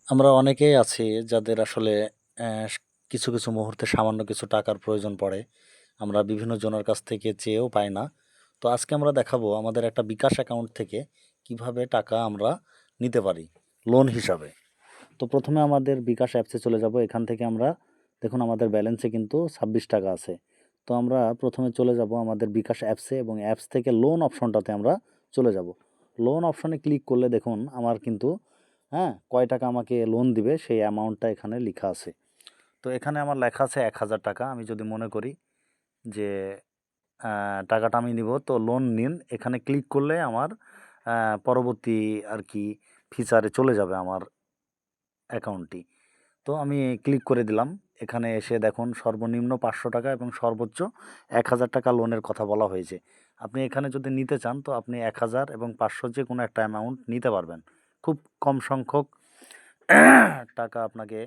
আমরা অনেকেই আছি যাদের আসলে অ্যা কিছু, কিছু মুহূর্তে সামান্য কিছু টাকার প্রয়োজন পড়ে। আমরা বিভিন্ন জনের কাছ থেকে চেয়েও পাই না। তো আজকে আমরা দেখাবো আমাদের একটা বিকাশ অ্যাকাউন্ট থেকে কিভাবে টাকা আমরা নিতে পারি লোন হিসাবে। তো ১ম এ আমাদের বিকাশ অ্যাপসে চলে যাব। এখান থেকে আমরা দেখুন আমাদের ব্যালেন্সে কিন্তু ৳২৬ আছে। তো আমরা ১ম এ চলে যাব আমাদের বিকাশ অ্যাপসে এবং অ্যাপস থেকে লোন অপশনটাতে আমরা চলে যাব। লোন অপশনে ক্লিক করলে দেখুন আমার কিন্তু কয় টাকা আমাকে লোন দিবে সেই অ্যামাউন্টটা এখানে লিখা আছে। তো এখানে আমার লেখা আছে ৳১,০০০। আমি যদি মনে করি যে টাকাটা আমি নিবো তো লোন নিন। এখানে ক্লিক করলে আমার পরবর্তী আরকি ফিচারে চলে যাবে আমার অ্যাকাউন্টটি। তো আমি ক্লিক করে দিলাম। এখানে এসে দেখুন সর্বনিম্ন ৳৫০০ এবং সর্বোচ্চ ৳১,০০০ লোনের কথা বলা হয়েছে। আপনি এখানে যদি নিতে চান তো আপনি ১,০০০ এবং ৫০০ যেকোনো একটা অ্যামাউন্ট নিতে পারবেন। খুব কম সংখ্যক টাকা আপনাকে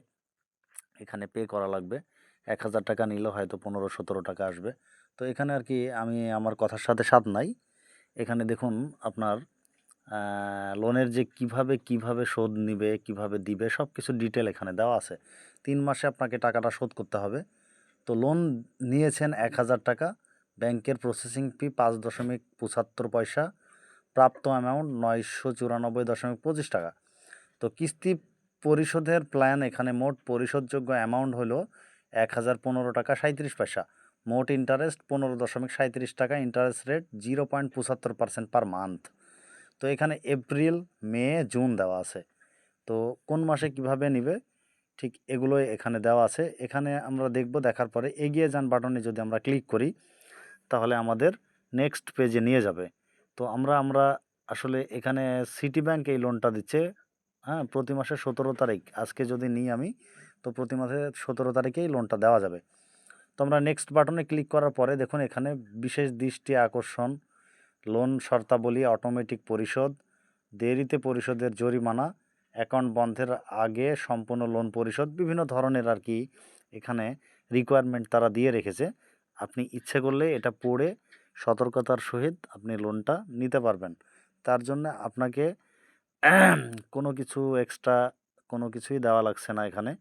এখানে পে করা লাগবে। ৳১,০০০ নিলে হয়তো ৳১৫-১৭ আসবে। তো এখানে আরকি আমি আমার কথার সাথে সাধ নাই। এখানে দেখুন আপনার লোনের যে কিভাবে শোধ নিবে, কিভাবে দিবে সবকিছু ডিটেইল এখানে দেওয়া আছে। ৩ মাসে আপনাকে টাকাটা শোধ করতে হবে। তো লোন নিয়েছেন ৳১,০০০, ব্যাংকের প্রসেসিং ফি ৫.৭৫ প্রাপ্ত অ্যামাউন্ট ৳৯৯৪.২৫। তো কিস্তি পরিশোধের প্ল্যান এখানে মোট পরিশোধযোগ্য অ্যামাউন্ট হলো ৳১,০১৫.৩৭। মোট interest ৳১৫.৩৭, interest rate 0.৭৫% per month. তো এখানে এপ্রিল, মে, জুন দেওয়া আছে। তো কোন মাসে কিভাবে নিবে ঠিক এগুলোই এখানে দেওয়া আছে। এখানে আমরা দেখব, দেখার পরে এগিয়ে যান বাটনে যদি আমরা ক্লিক করি তাহলে আমাদের নেক্সট পেজে নিয়ে যাবে। তো আমরা আসলে এখানে সিটি ব্যাংক এই লোনটা দিচ্ছে, প্রতি মাসের ১৭ তারিখ। আজকে যদি নিই আমি তো প্রতি মাসের ১৭ তারিখেই লোনটা দেওয়া যাবে। তো আমরা নেক্সট বাটনে ক্লিক করার পরে দেখুন এখানে বিশেষ দৃষ্টি আকর্ষণ, লোন শর্তাবলী, অটোমেটিক পরিশোধ, দেরিতে পরিশোধের জরিমানা, অ্যাকাউন্ট বন্ধের আগে সম্পূর্ণ লোন পরিশোধ, বিভিন্ন ধরনের আর কি এখানে রিকোয়ারমেন্ট তারা দিয়ে রেখেছে। আপনি ইচ্ছে করলে এটা পড়ে সতর্কতার সহিত আপনি লোনটা নিতে পারবেন। তার জন্য আপনাকে কোনো কিছু এক্সট্রা কোনো কিছুই দেওয়া লাগছে না এখানে।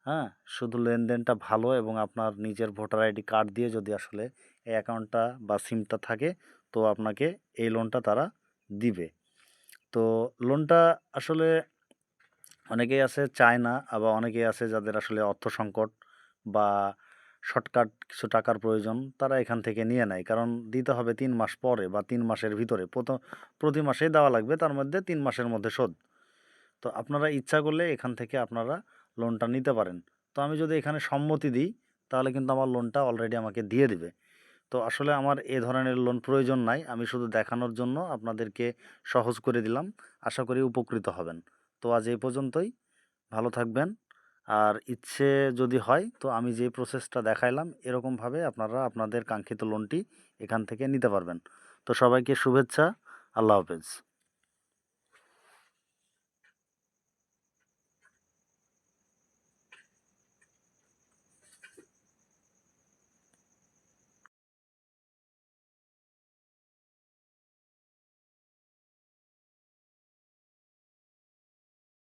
হ্যাঁ? শুধু লেনদেনটা ভালো এবং আপনার নিজের ভোটার আইডি কার্ড দিয়ে যদি আসলে এই অ্যাকাউন্টটা বা সিমটা থাকে তো আপনাকে এই লোনটা তারা দিবে। তো লোনটা আসলে অনেকেই আছে চায় না, আবার অনেকেই আছে যাদের আসলে অর্থ সংকট বা শর্টকাট কিছু টাকার প্রয়োজন, তারা এখান থেকে নিয়ে নেয়। কারণ দিতে হবে ৩ মাস পরে বা ৩ মাসের ভিতরে। প্রতি মাসেই দেওয়া লাগবে, তার মধ্যে ৩ মাসের মধ্যে শোধ। তো আপনারা ইচ্ছা করলে এখান থেকে আপনারা লোনটা নিতে পারেন। তো আমি যদি এখানে সম্মতি দিই তাহলে কিন্তু আমার লোনটা অলরেডি আমাকে দিয়ে দিবে। তো আসলে আমার এ ধরনের লোন প্রয়োজন নাই। আমি শুধু দেখানোর জন্য আপনাদেরকে সহজ করে দিলাম। আশা করি উপকৃত হবেন। তো আজ এই পর্যন্তই। ভালো থাকবেন। আর ইচ্ছে যদি হয় তো আমি যে প্রসেসটা দেখাইলাম এরকমভাবে আপনারা আপনাদের কাঙ্ক্ষিত লোনটি এখান থেকে নিতে পারবেন। তো সবাইকে শুভেচ্ছা। আল্লাহ হাফেজ।